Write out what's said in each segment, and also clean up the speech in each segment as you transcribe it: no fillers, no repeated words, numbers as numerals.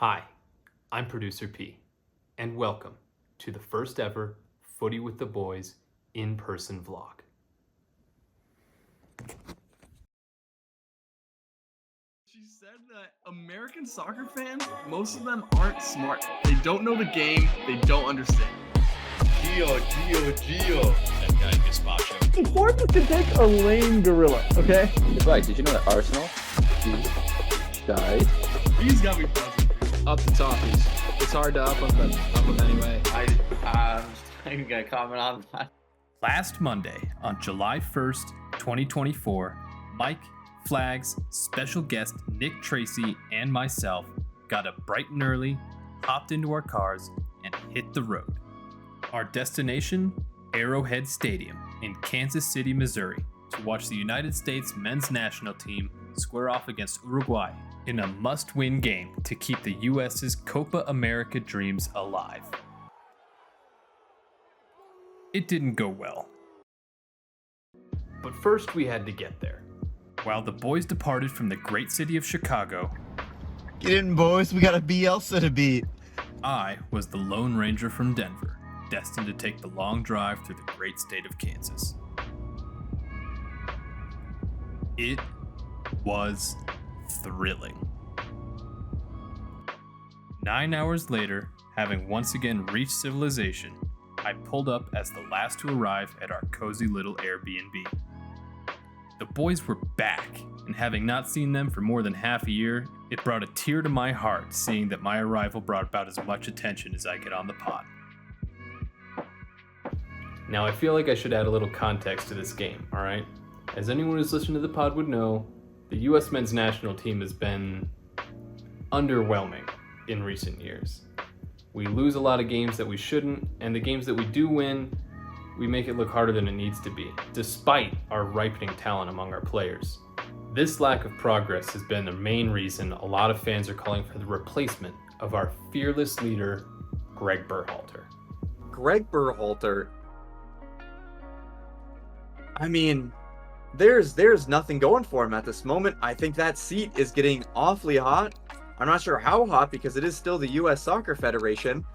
Hi, I'm Producer P, and welcome to the first ever Footy with the Boys in-person vlog. She said that American soccer fans, most of them aren't smart. They don't know the game, they don't understand. Gio. That guy Gazpacho. Sports can take a lame gorilla, okay? Advice, did you know that Arsenal died? He's got me buzzing. Up the talkies. It's hard to up them anyway. I'm not even gonna comment on that. Last Monday, on July 1st, 2024, Mike, Flags, special guest Nick Tracy, and myself got up bright and early, hopped into our cars, and hit the road. Our destination? Arrowhead Stadium in Kansas City, Missouri, to watch the United States men's national team square off against Uruguay in a must-win game to keep the US's Copa America dreams alive. It didn't go well. But first we had to get there. While the boys departed from the great city of Chicago, Get in, boys. We got a Bielsa to beat. I was the Lone Ranger from Denver, destined to take the long drive through the great state of Kansas. It was thrilling. 9 hours later, having once again reached civilization, I pulled up as the last to arrive at our cozy little Airbnb. The boys were back, and having not seen them for more than half a year, it brought a tear to my heart seeing that my arrival brought about as much attention as I could on the pod. Now I feel like I should add a little context to this game, alright? As anyone who's listened to the pod would know, the US men's national team has been underwhelming in recent years. We lose a lot of games that we shouldn't, and the games that we do win, we make it look harder than it needs to be, despite our ripening talent among our players. This lack of progress has been the main reason a lot of fans are calling for the replacement of our fearless leader, Greg Berhalter. Greg Berhalter, I mean, there's nothing going for him at this moment. I think that seat is getting awfully hot. I'm not sure how hot because it is still the U.S. Soccer Federation.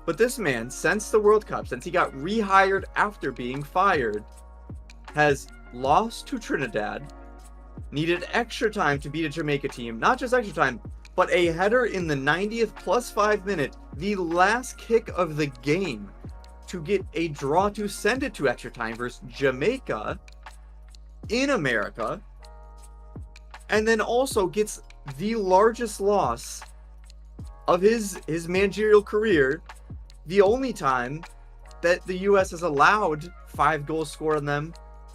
But this man, since the World Cup, since he got rehired after being fired, has lost to Trinidad, needed extra time to beat a Jamaica team. Not just extra time, but a header in the 90th plus 5 minute, the last kick of the game, to get a draw to send it to extra time versus Jamaica in America, and then also gets the largest loss of his managerial career, the only time that the U.S. has allowed 5 goals scored on them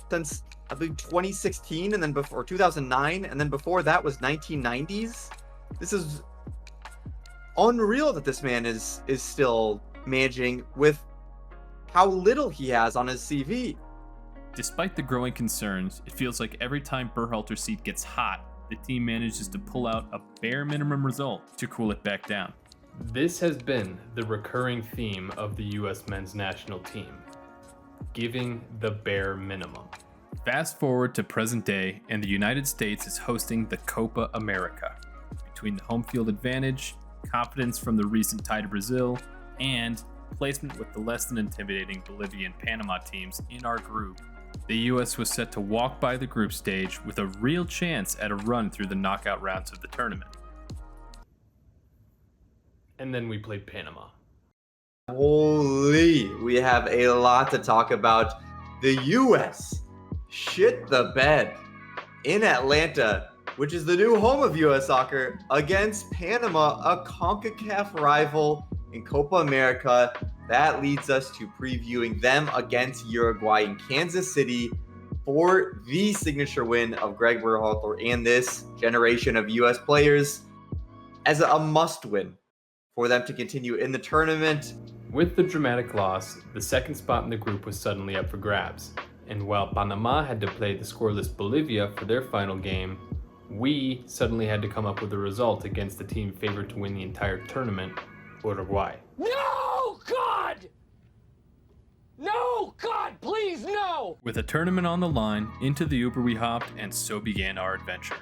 since, I believe, 2016, and then before 2009, and then before that was 1990s. This is unreal that this man is still managing with how little he has on his CV. Despite the growing concerns, it feels like every time Berhalter's seat gets hot, the team manages to pull out a bare minimum result to cool it back down. This has been the recurring theme of the U.S. men's national team, giving the bare minimum. Fast forward to present day, and the United States is hosting the Copa America. Between the home field advantage, confidence from the recent tie to Brazil, and placement with the less than intimidating Bolivia and Panama teams in our group, the U.S. was set to walk by the group stage with a real chance at a run through the knockout rounds of the tournament. And then we played Panama. Holy, we have a lot to talk about. The U.S. shit the bed in Atlanta, which is the new home of U.S. soccer, against Panama, a CONCACAF rival in Copa America. That leads us to previewing them against Uruguay in Kansas City for the signature win of Greg Berhalter and this generation of U.S. players as a must-win for them to continue in the tournament. With the dramatic loss, the second spot in the group was suddenly up for grabs. And while Panama had to play the scoreless Bolivia for their final game, we suddenly had to come up with a result against the team favored to win the entire tournament, Uruguay. No, God! No, God, please, no! With a tournament on the line, into the Uber we hopped, and so began our adventure.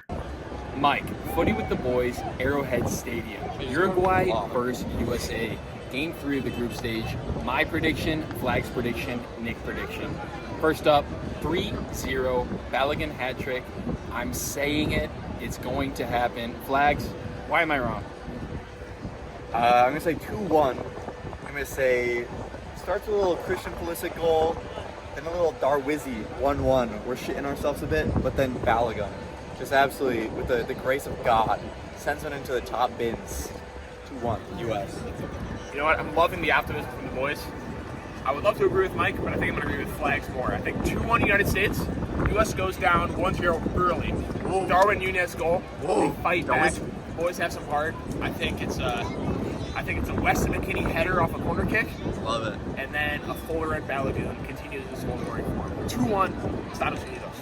Mike, Footy with the boys, Arrowhead Stadium. Uruguay versus USA. Game 3 of the group stage. My prediction, Flag's prediction, Nick prediction. First up, 3-0, Balogun hat trick. I'm saying it. It's going to happen. Flags, why am I wrong? I'm going to say 2-1. I'm going to say starts with a little Christian Pulisic goal, then a little Darwizzi 1-1. We're shitting ourselves a bit, but then Balogun, just absolutely, with the grace of God, sends one into the top bins. 2-1, US. You know what? I'm loving the optimism from the boys. I would love to agree with Mike, but I think I'm going to agree with Flags more. I think 2-1 United States. US goes down 1-0 early. Darwin Nunez goal. They fight back. The boys have some heart. I think it's a Weston McKinney header off a corner kick. Love it. And then a Fuller at Balogun continues the scoring form. 2-1, Estados Unidos.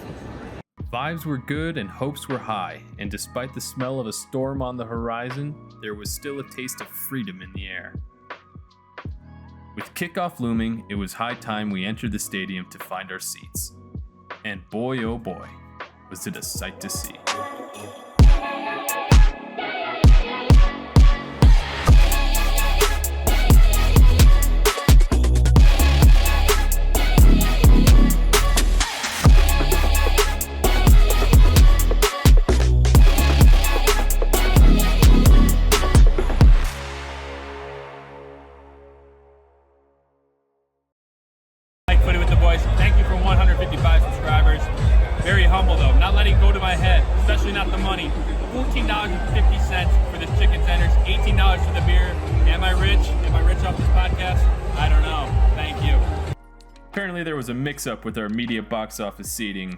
Vibes were good and hopes were high, and despite the smell of a storm on the horizon, there was still a taste of freedom in the air. With kickoff looming, it was high time we entered the stadium to find our seats. And boy oh boy, was it a sight to see. Footy with the boys. Thank you for 155 subscribers. Very humble though, not letting go to my head, especially not the money. $14.50 for this chicken tenders, $18 for the beer. Am I rich? Am I rich off this podcast? I don't know. Thank you. Apparently there was a mix-up with our media box office seating.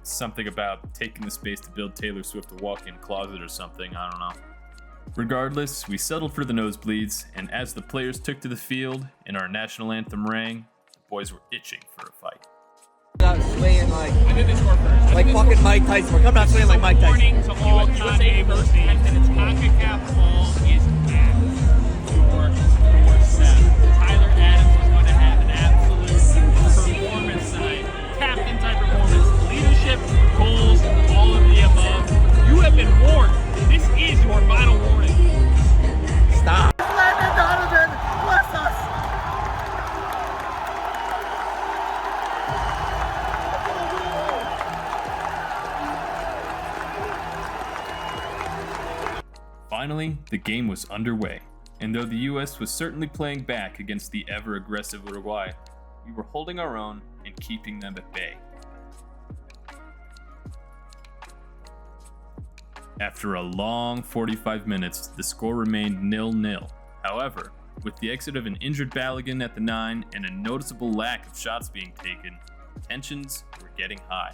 Something about taking the space to build Taylor Swift a walk-in closet or something, I don't know. Regardless, we settled for the nosebleeds, and as the players took to the field and our national anthem rang, the boys were itching for a fight. Not swaying like I did this score first. like fucking Mike Tyson. We're coming out swaying like Mike Tyson. Warning to all non-gamers, and its CONCACAF ball is at your doorstep. Tyler Adams is going to have an absolute performance tonight. Captain type performance, leadership, goals, all of the above. You have been warned. This is your final warning. Stop. Finally, the game was underway, and though the US was certainly playing back against the ever-aggressive Uruguay, we were holding our own and keeping them at bay. After a long 45 minutes, the score remained 0-0. However, with the exit of an injured Balogun at the 9 and a noticeable lack of shots being taken, tensions were getting high.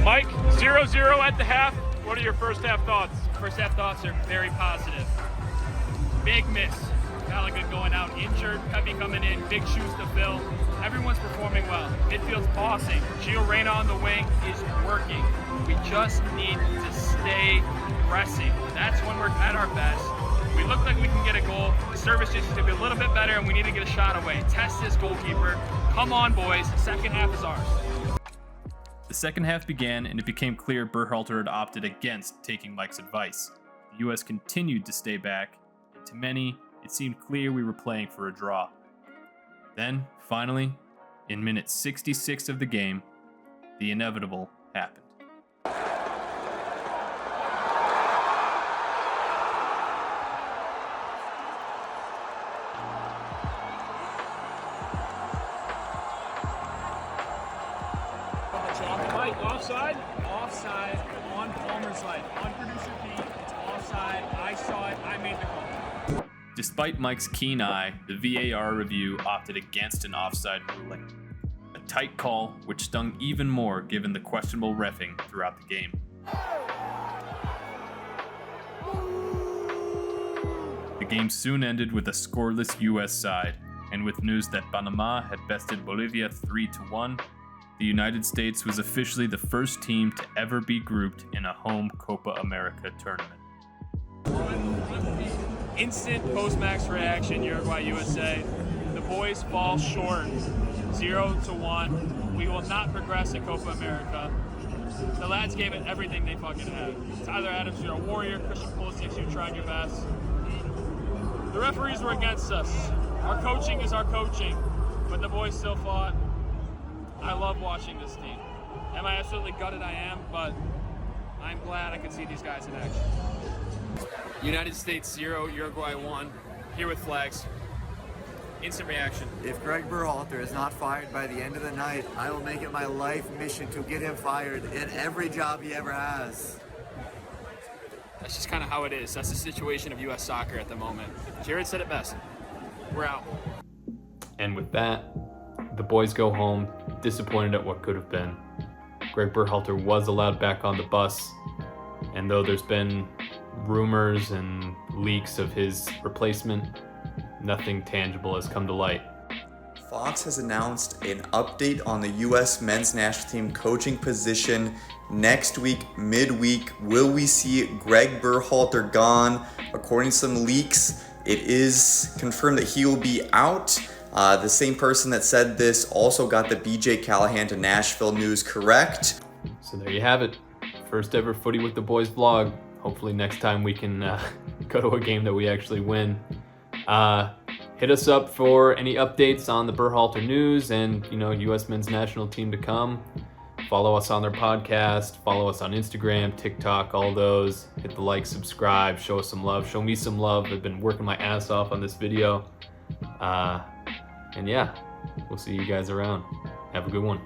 Mike, 0-0 at the half. What are your first half thoughts? First half thoughts are very positive. Big miss. Balogun going out injured, Pepe coming in, big shoes to fill. Everyone's performing well. Midfield's bossing. Gio Reyna on the wing is working. We just need to stay pressing. That's when we're at our best. We look like we can get a goal. The service just needs to be a little bit better, and we need to get a shot away. Test this goalkeeper. Come on, boys. Second half is ours. The second half began, and it became clear Berhalter had opted against taking Mike's advice. The US continued to stay back, and to many, it seemed clear we were playing for a draw. Then, finally, in minute 66 of the game, the inevitable happened. Offside? Offside on Palmer's line. On producer Pete, it's offside. I saw it. I made the call. Despite Mike's keen eye, the VAR review opted against an offside ruling. A tight call, which stung even more given the questionable reffing throughout the game. The game soon ended with a scoreless US side, and with news that Panama had bested Bolivia 3-1, the United States was officially the first team to ever be grouped in a home Copa America tournament. Instant post-max reaction, Uruguay, USA. The boys fall short, 0-1. We will not progress in Copa America. The lads gave it everything they fucking had. Tyler Adams, you're a warrior. Christian Pulisic, you tried your best. The referees were against us. Our coaching is our coaching, but the boys still fought. I love watching this team. Am I absolutely gutted? I am, but I'm glad I could see these guys in action. United States 0, Uruguay 1. Here with flags. Instant reaction. If Greg Berhalter is not fired by the end of the night, I will make it my life mission to get him fired in every job he ever has. That's just kind of how it is. That's the situation of U.S. soccer at the moment. Jared said it best. We're out. And with that, the boys go home, disappointed at what could have been. Greg Berhalter was allowed back on the bus, and though there's been rumors and leaks of his replacement, nothing tangible has come to light. Fox has announced an update on the U.S. men's national team coaching position next week, midweek. Will we see Greg Berhalter gone? According to some leaks, it is confirmed that he will be out. The same person that said this also got the BJ Callahan to Nashville news correct. So there you have it. First ever Footy with the Boys vlog. Hopefully next time we can go to a game that we actually win. Hit us up for any updates on the Berhalter news and, U.S. men's national team to come. Follow us on their podcast. Follow us on Instagram, TikTok, all those. Hit the like, subscribe, show us some love. Show me some love. I've been working my ass off on this video. And yeah, we'll see you guys around. Have a good one.